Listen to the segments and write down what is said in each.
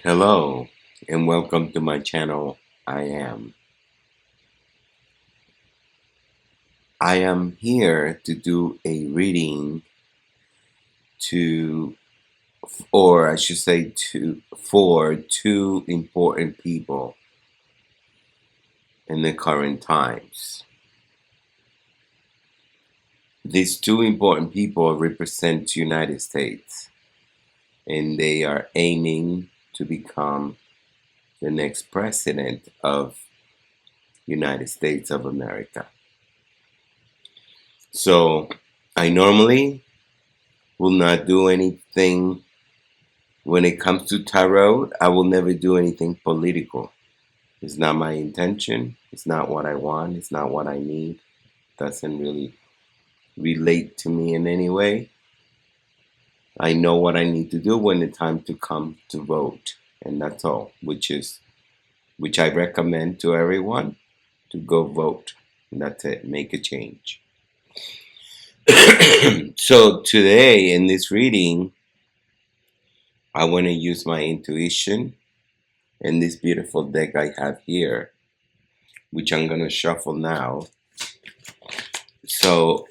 Hello and welcome to my channel. I am here to do a reading to or I should say to for two important people in the current times. These two important people represent the United States and they are aiming to become the next president of United States of America. So I normally will not do anything when it comes to tarot. I will never do anything political. It's not my intention. It's not what I want. It's not what I need. Doesn't really relate to me in any way. I know what I need to do when the time to come to vote, and that's all. Which I recommend to everyone to go vote. And that's it. Make a change. So today in this reading, I want to use my intuition and this beautiful deck I have here, which I'm going to shuffle now. So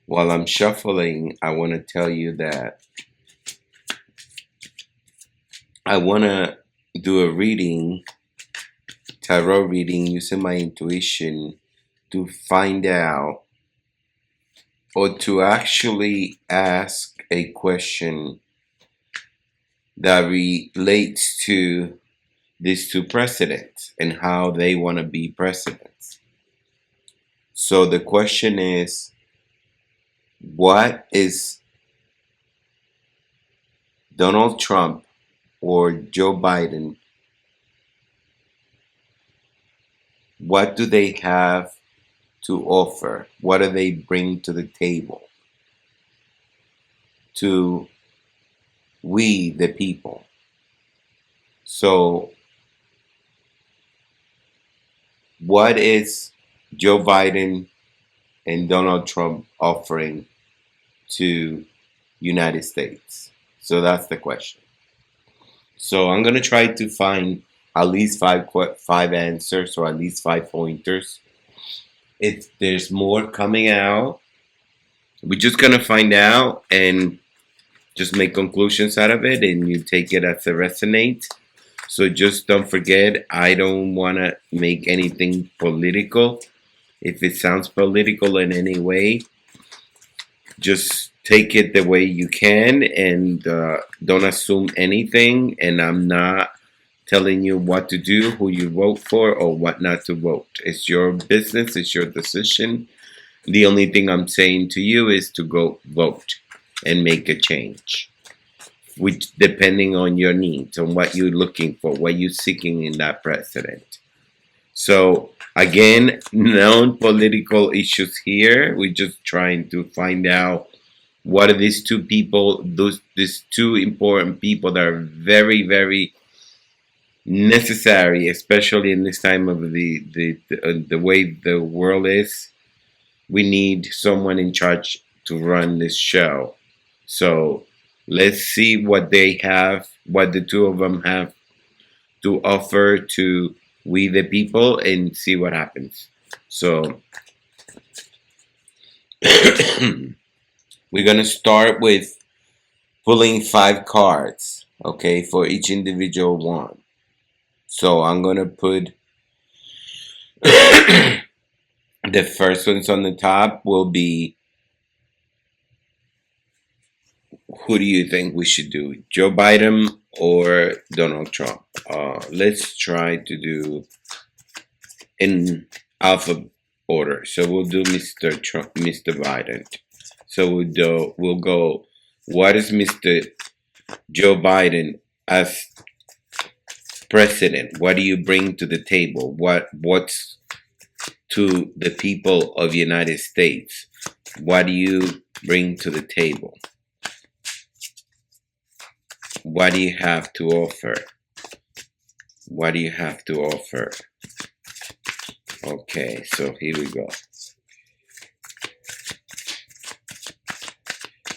while I'm shuffling, I want to tell you that I want to do a reading, tarot reading, using my intuition to find out or to actually ask a question that relates to these two presidents and how they want to be presidents. So the question is, what is Donald Trump or Joe Biden? What do they have to offer? What do they bring to the table to we, the people? So, what is Joe Biden and Donald Trump offering to United States? So that's the question. So I'm gonna try to find at least five answers or at least 5 pointers. If there's more coming out, we're just gonna find out and just make conclusions out of it, and you take it as it resonates. So just don't forget, I don't want to make anything political. If it sounds political in any way, just take it the way you can and don't assume anything. And I'm not telling you what to do, who you vote for, or what not to vote. It's your business, it's your decision. The only thing I'm saying to you is to go vote and make a change, which depending on your needs, on what you're looking for, what you're seeking in that president. So again, no political issues here. We're just trying to find out what are these two people, these two important people that are very, very necessary, especially in this time of the way the world is. We need someone in charge to run this show. So let's see what they have, what the two of them have to offer to we the people, and see what happens. So we're going to start with pulling 5 cards, okay, for each individual one. So I'm going to put the first ones on the top will be, who do you think we should do? Joe Biden or Donald Trump? Let's try to do in alpha order. So we'll do Mr. Trump, Mr. Biden. So we'll go. What is Mr. Joe Biden as president? What do you bring to the table? What's to the people of the United States? What do you bring to the table? What do you have to offer? What do you have to offer? Okay, so here we go.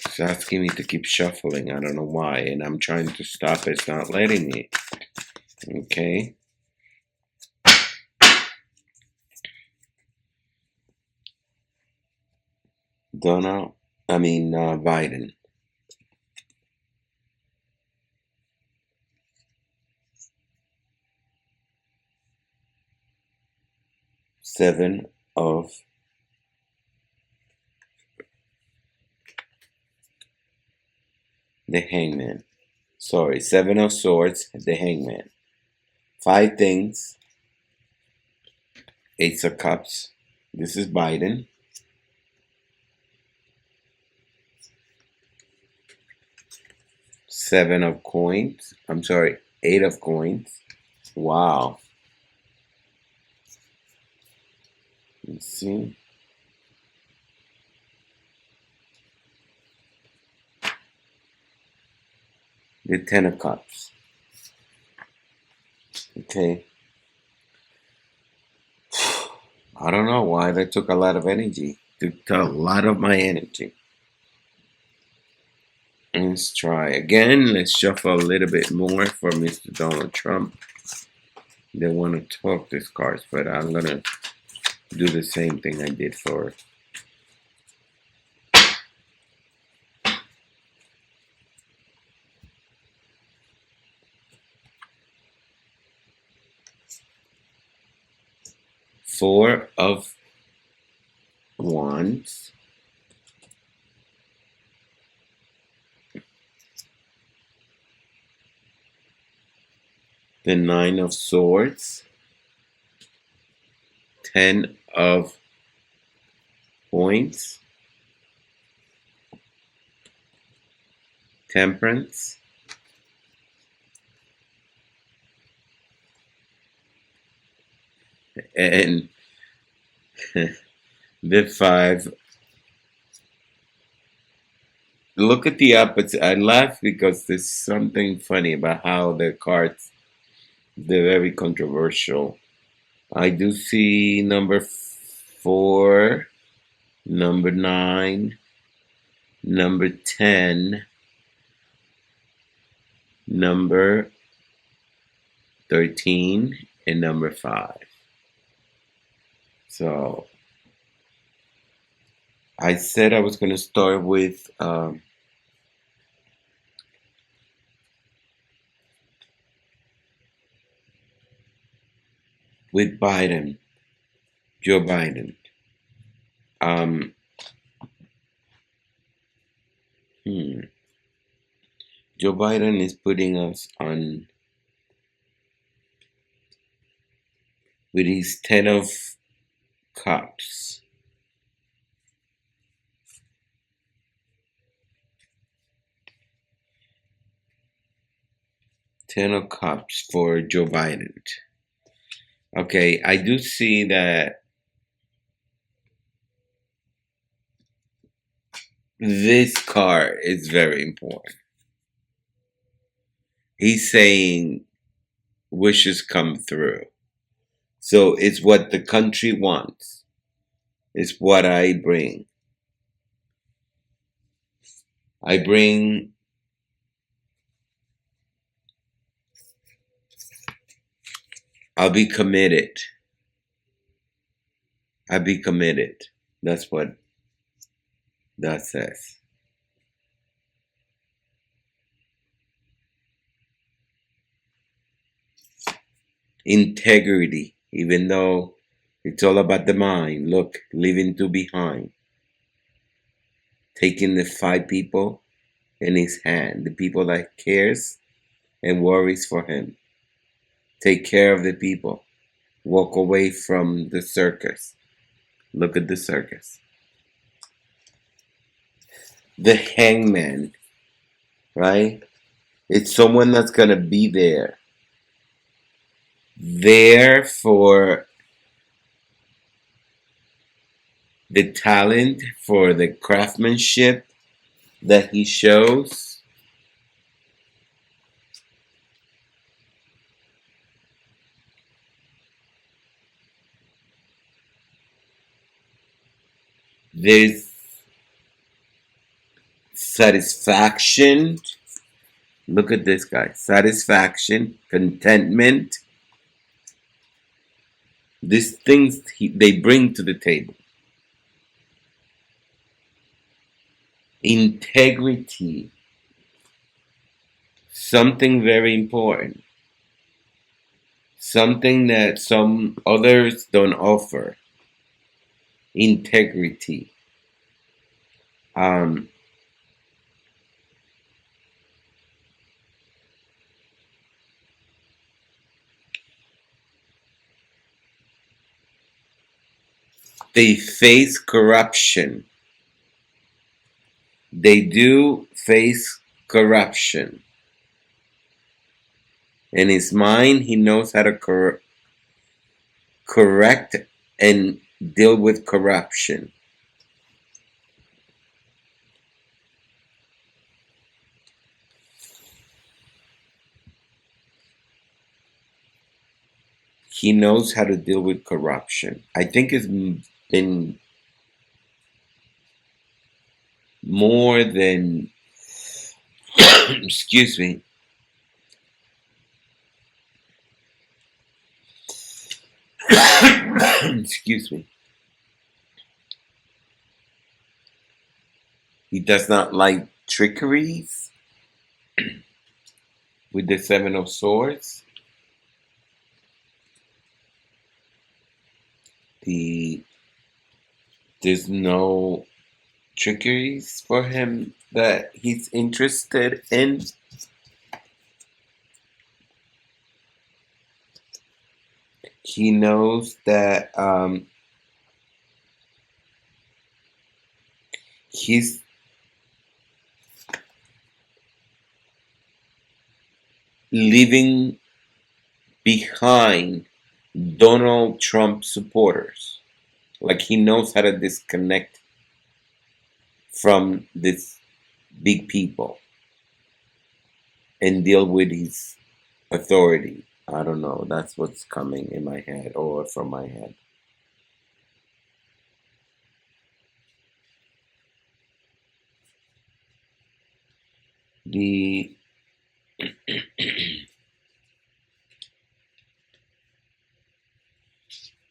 It's asking me to keep shuffling. I don't know why, and I'm trying to stop it. It's not letting me. Okay. Biden. 7 of the hangman. Sorry, 7 of swords, the hangman. 5 things, Ace of cups. This is Biden. 7 of coins. I'm sorry, 8 of coins. Wow. Let's see. The 10 of cups. Okay. I don't know why that took a lot of energy. Took a lot of my energy. Let's try again. Let's shuffle a little bit more for Mr. Donald Trump. They want to talk these cards, but I'm gonna do the same thing I did for 4 of wands. The 9 of swords. 10 of points. Temperance. And the 5. Look at the opposite. I laugh because there's something funny about how the cards, they're very controversial. I do see number 4, number 9, number 10, number 13, and number 5. So I said I was going to start with Biden, Joe Biden. Um, hmm. Joe Biden is putting us on with his 10 of cups. 10 of cups for Joe Biden. Okay, I do see that this card is very important. He's saying wishes come through. So it's what the country wants. It's what I bring. I bring I'll be committed. I'll be committed. That's what that says. Integrity, even though it's all about the mind. Look, leaving two behind. Taking the 5 people in his hand, the people that cares and worries for him. Take care of the people. Walk away from the circus. Look at the circus. The hangman, right? It's someone that's going to be there. There for the talent, for the craftsmanship that he shows. There's satisfaction Look at this guy. Satisfaction, contentment. These things they bring to the table. Integrity. Something very important. Something that some others don't offer. Integrity. Um, they face corruption. They do face corruption. In his mind, he knows how to correct and deal with corruption. He knows how to deal with corruption. I think it's been more than, excuse me, excuse me. He does not like trickeries with the Seven of Swords. The There's no trickeries for him that he's interested in. He knows that he's leaving behind Donald Trump supporters. Like he knows how to disconnect from this big people and deal with his authority. I don't know. That's what's coming in my head or from my head. The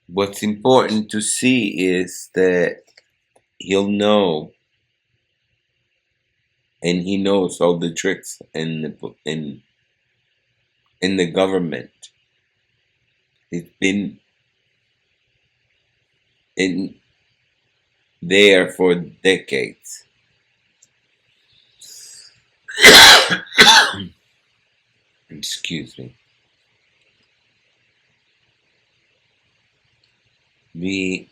What's important to see is that he'll know, and he knows all the tricks in the government. He's been in there for decades. Excuse me. The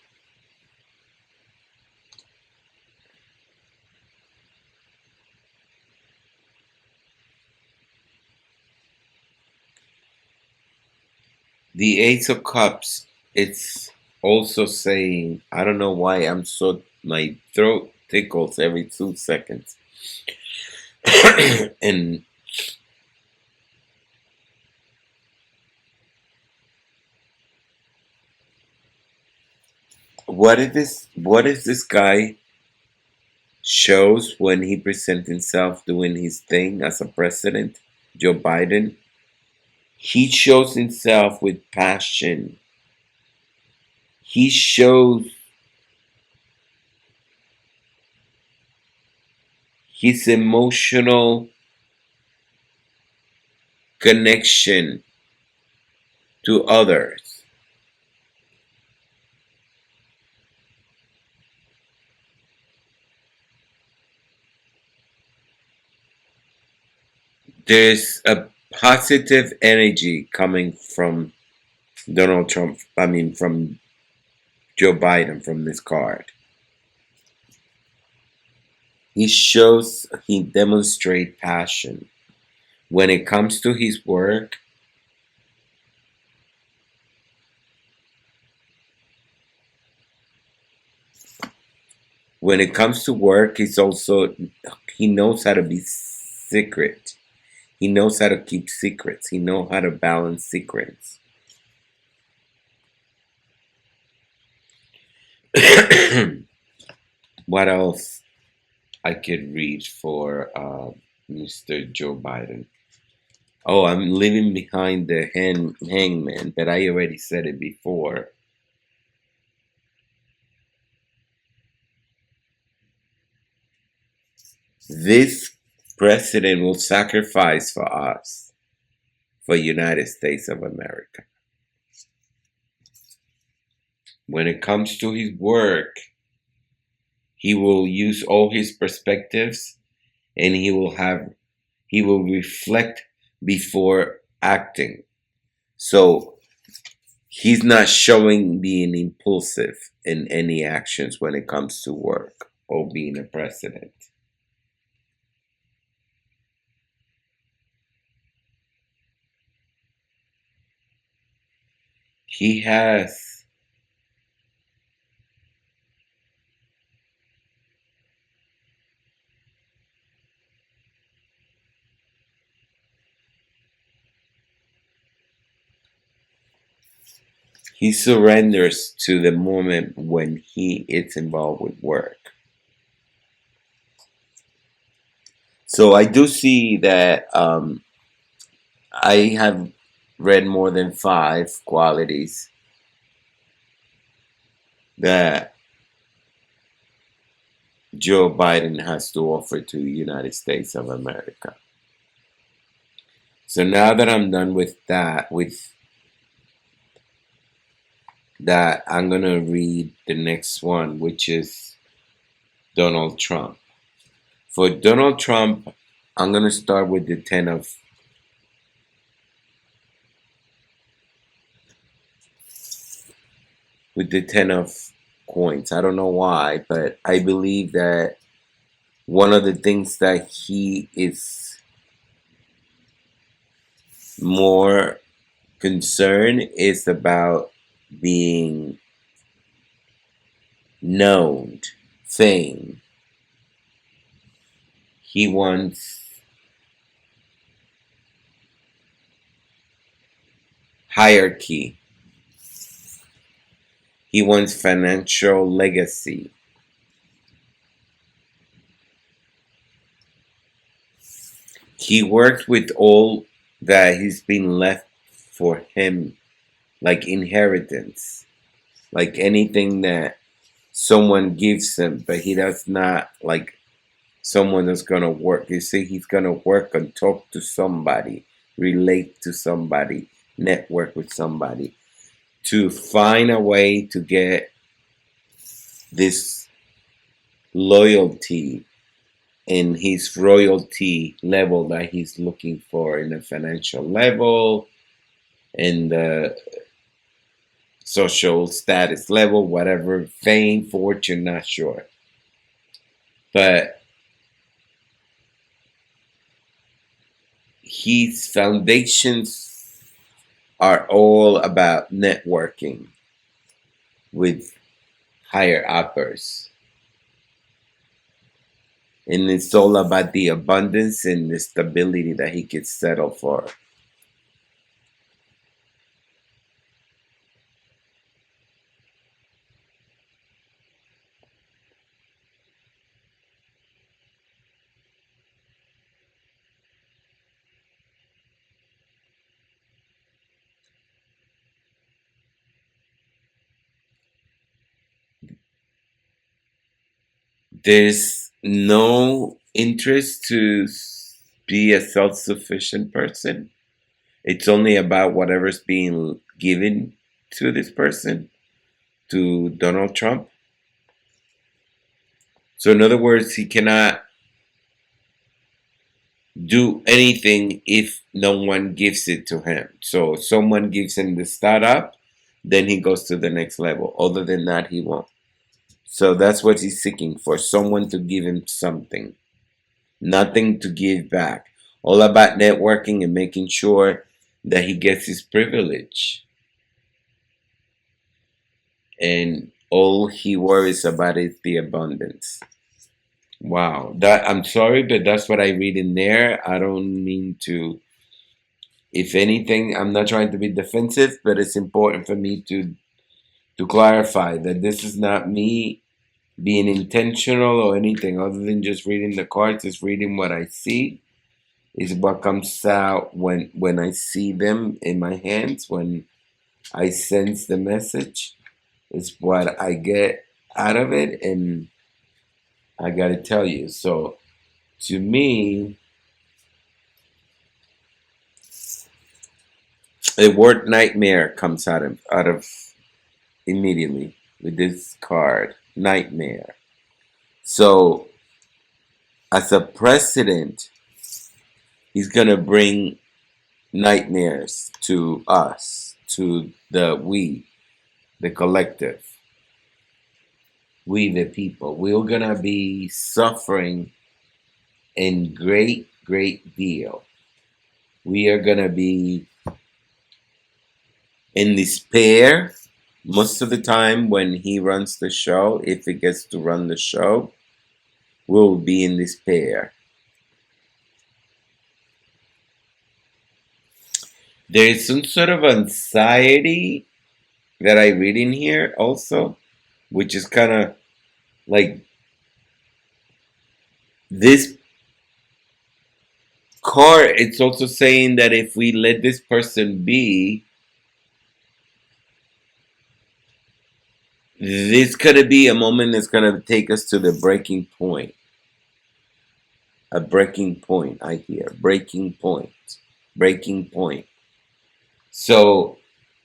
the Ace of Cups, it's also saying, I don't know why my throat tickles every 2 seconds. And what is this guy shows when he presents himself doing his thing as a president, Joe Biden? He shows himself with passion. He shows his emotional connection to others. There's a positive energy coming from Donald Trump, from Joe Biden from this card. He demonstrates passion. When it comes to his work, he knows how to be secret. He knows how to keep secrets. He knows how to balance secrets. What else I could read for Mr. Joe Biden? Oh, I'm leaving behind the hangman, but I already said it before. This president will sacrifice for us, for United States of America. When it comes to his work, he will use all his perspectives, and he will reflect before acting. So he's not showing being impulsive in any actions when it comes to work or being a president. He has he surrenders to the moment when he is involved with work. So I do see that I have read more than five qualities that Joe Biden has to offer to the United States of America. So now that I'm done with that, I'm gonna read the next one, which is Donald Trump. For Donald Trump, I'm gonna start with the ten of coins. I don't know why, but I believe that one of the things that he is more concerned is about being known, fame. He wants hierarchy. He wants financial legacy. He worked with all that he's been left for him, like inheritance, like anything that someone gives him, but he does not like someone that's gonna work. You see, he's gonna work and talk to somebody, relate to somebody, network with somebody to find a way to get this loyalty in his royalty level that he's looking for in the financial level, in the social status level, whatever, fame, fortune, not sure. But his foundations are all about networking with higher uppers. And it's all about the abundance and the stability that he could settle for. There's no interest to be a self sufficient person. It's only about whatever's being given to this person, to Donald Trump. So, in other words, he cannot do anything if no one gives it to him. So, if someone gives him the startup, then he goes to the next level. Other than that, he won't. So, that's what he's seeking for, someone to give him something, nothing to give back. All about networking and making sure that he gets his privilege. And all he worries about is the abundance. Wow, that I'm sorry, but that's what I read in there. I don't mean to. If anything, I'm not trying to be defensive, but it's important for me to clarify that this is not me being intentional or anything other than just reading the cards. It's reading what I see, is what comes out when I see them in my hands, when I sense the message, is what I get out of it, and I gotta tell you. So to me, the word nightmare comes out of immediately with this card. Nightmare. So as a president, he's gonna bring nightmares to us, to the collective, we the people. We're gonna be suffering in great deal. We are gonna be in despair most of the time when he runs the show. If he gets to run the show, we'll be in despair. There is some sort of anxiety that I read in here also, which is kind of like this card. It's also saying that if we let this person be, this could be a moment that's going to take us to the breaking point. A breaking point, I hear. Breaking point. Breaking point. So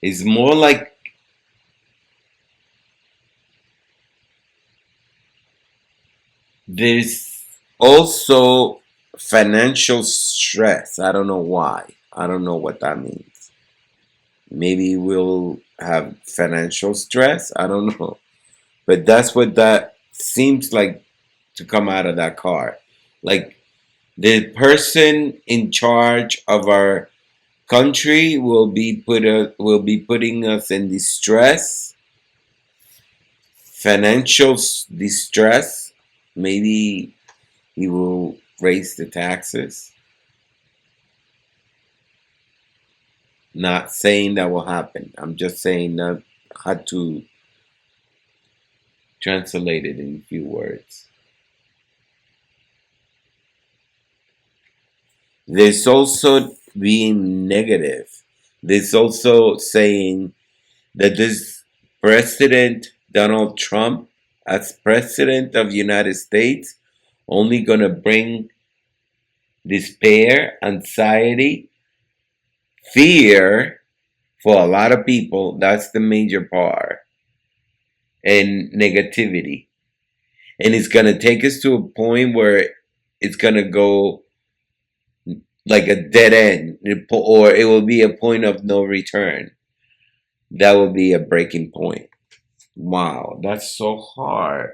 it's more like there's also financial stress. I don't know why. I don't know what that means. Maybe we'll have financial stress. I don't know. But that's what that seems like to come out of that card. Like the person in charge of our country will be putting us in distress, financial distress. Maybe he will raise the taxes. Not saying that will happen. I'm just saying that how to translate it in a few words. There's also being negative. There's also saying that this President Donald Trump, as President of the United States, only gonna bring despair, anxiety, fear for a lot of people. That's the major part, and negativity. And it's gonna take us to a point where it's gonna go like a dead end, or it will be a point of no return. That will be a breaking point. Wow, that's so hard.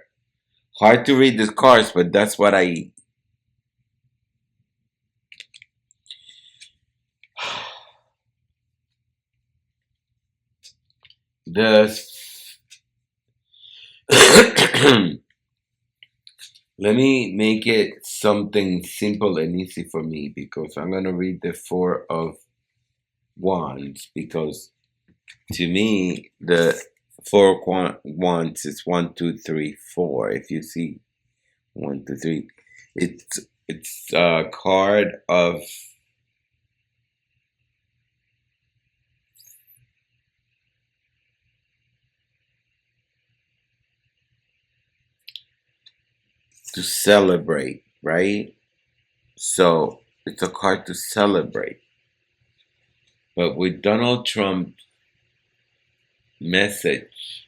Hard to read the cards, but that's what I. The let me make it something simple and easy for me, because I'm gonna read the Four of Wands, because to me the Four of Wands is 1, 2, 3, 4. If you see 1, 2, 3, it's a card of to celebrate, right? So it's a card to celebrate. But with Donald Trump's message,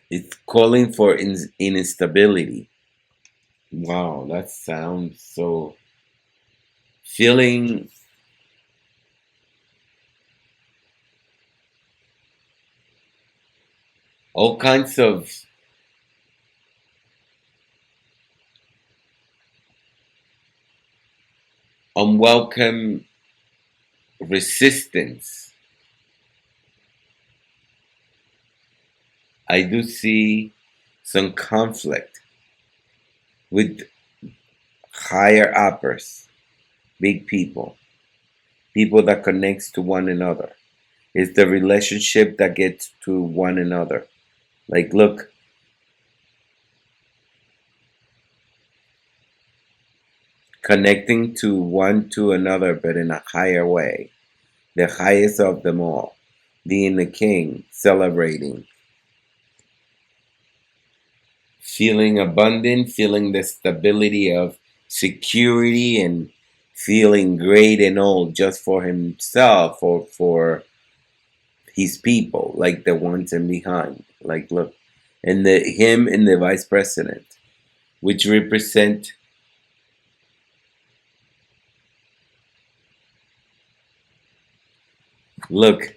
it's calling for instability. Wow, that sounds so. Feeling all kinds of unwelcome resistance. I do see some conflict with higher uppers, big people, people that connects to one another. It's the relationship that gets to one another. Like, look, connecting to one to another, but in a higher way, the highest of them all, being the king, celebrating, feeling abundant, feeling the stability of security, and feeling great and all just for himself or for his people, like the ones in behind. Like, look, and the him and the vice president, which represent. Look,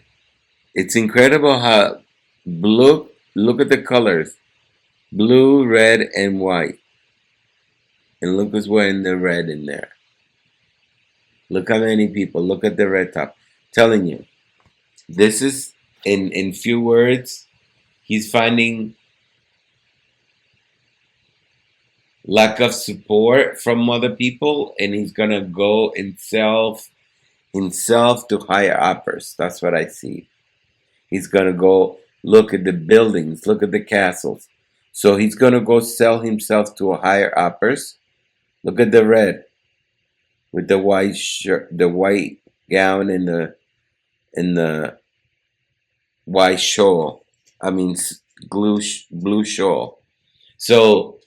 it's incredible how blue. Look at the colors: blue, red, and white. And look who's wearing the red in there. Look how many people. Look at the red top. Telling you, this is in few words. He's finding lack of support from other people, and he's gonna go himself to higher uppers. That's what I see. He's gonna go look at the buildings, look at the castles. So he's gonna go sell himself to a higher uppers. Look at the red with the white shirt, the white gown, and the white shawl. I mean, blue shawl. So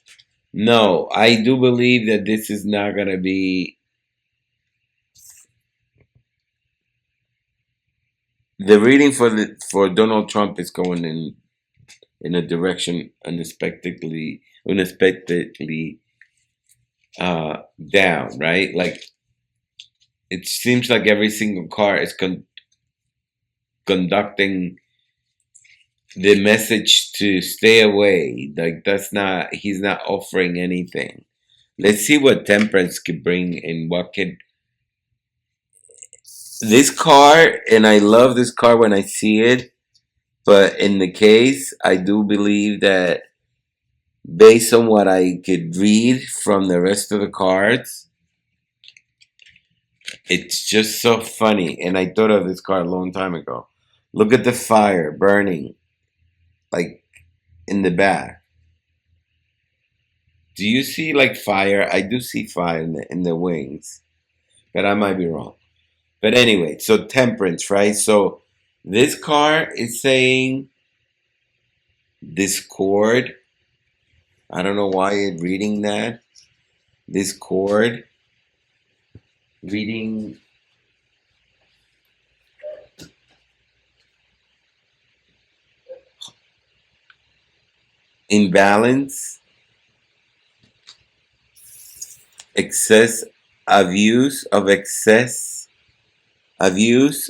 no, I do believe that this is not gonna be the reading for Donald Trump is going in a direction unexpectedly down, right? Like it seems like every single car is conducting the message to stay away. Like that's not he's not offering anything. Let's see what temperance could bring and what could this car. And I love this car when I see it, but in the case, I do believe that based on what I could read from the rest of the cards, it's just so funny. And I thought of this card a long time ago. Look at the fire burning, like in the back. Do you see like fire? I do see fire in the wings, but I might be wrong. But anyway, so temperance, right? So this card is saying discord. I don't know why it's reading that. Discord. Reading imbalance, excess, abuse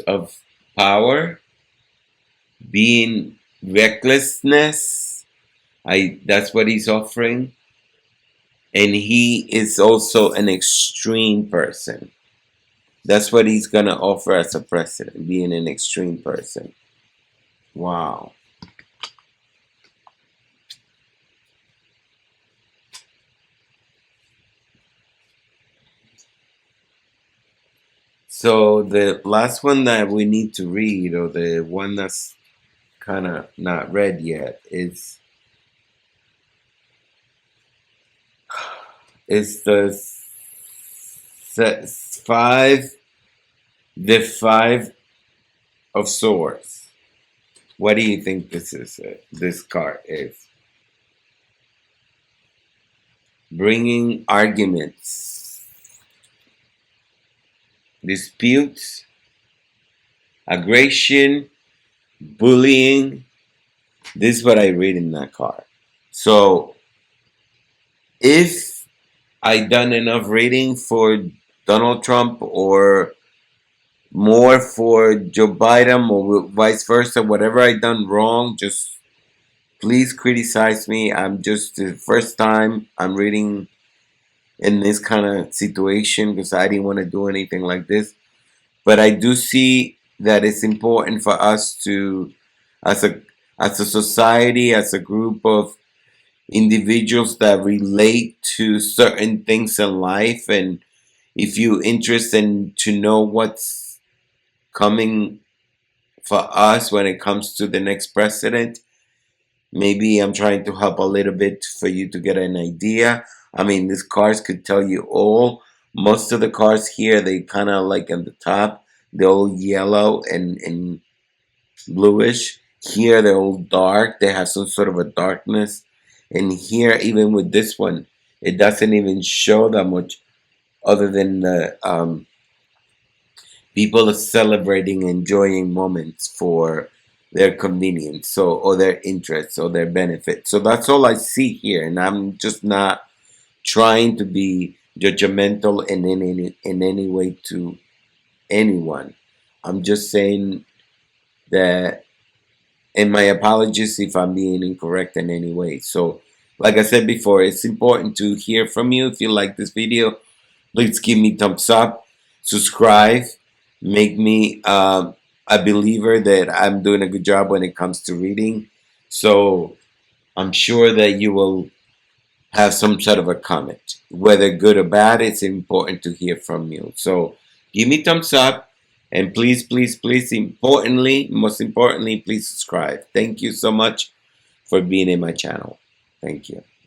of power, being recklessness. I That's what he's offering. And he is also an extreme person. That's what he's gonna offer as a president, being an extreme person. Wow. So the last one that we need to read, or the one that's kind of not read yet, is se- five, the five of swords. What do you think this is? This card is bringing arguments, disputes, aggression, bullying. This is what I read in that card. So if I done enough reading for Donald Trump or more for Joe Biden or vice versa, whatever I done wrong, just please criticize me. I'm just the first time I'm reading in this kind of situation because I didn't want to do anything like this. But I do see that it's important for us to, as a society, as a group of individuals that relate to certain things in life, and if you're interested in to know what's coming for us when it comes to the next president, maybe I'm trying to help a little bit for you to get an idea. I mean, these cards could tell you all, Most of the cars here, they kind of like at the top, they're all yellow and bluish. Here they're all dark. They have some sort of a darkness. And here, even with this one, it doesn't even show that much other than the people are celebrating, enjoying moments for their convenience, so or their interests or their benefit. So that's all I see here, and I'm just not trying to be judgmental in any way to anyone. I'm just saying that, and my apologies if I'm being incorrect in any way. So, like I said before, it's important to hear from you. If you like this video, please give me thumbs up, subscribe, make me a believer that I'm doing a good job when it comes to reading. So I'm sure that you will have some sort of a comment, whether good or bad. It's important to hear from you. So give me thumbs up, and please, please, please, importantly, most importantly, please subscribe. Thank you so much for being in my channel. Thank you.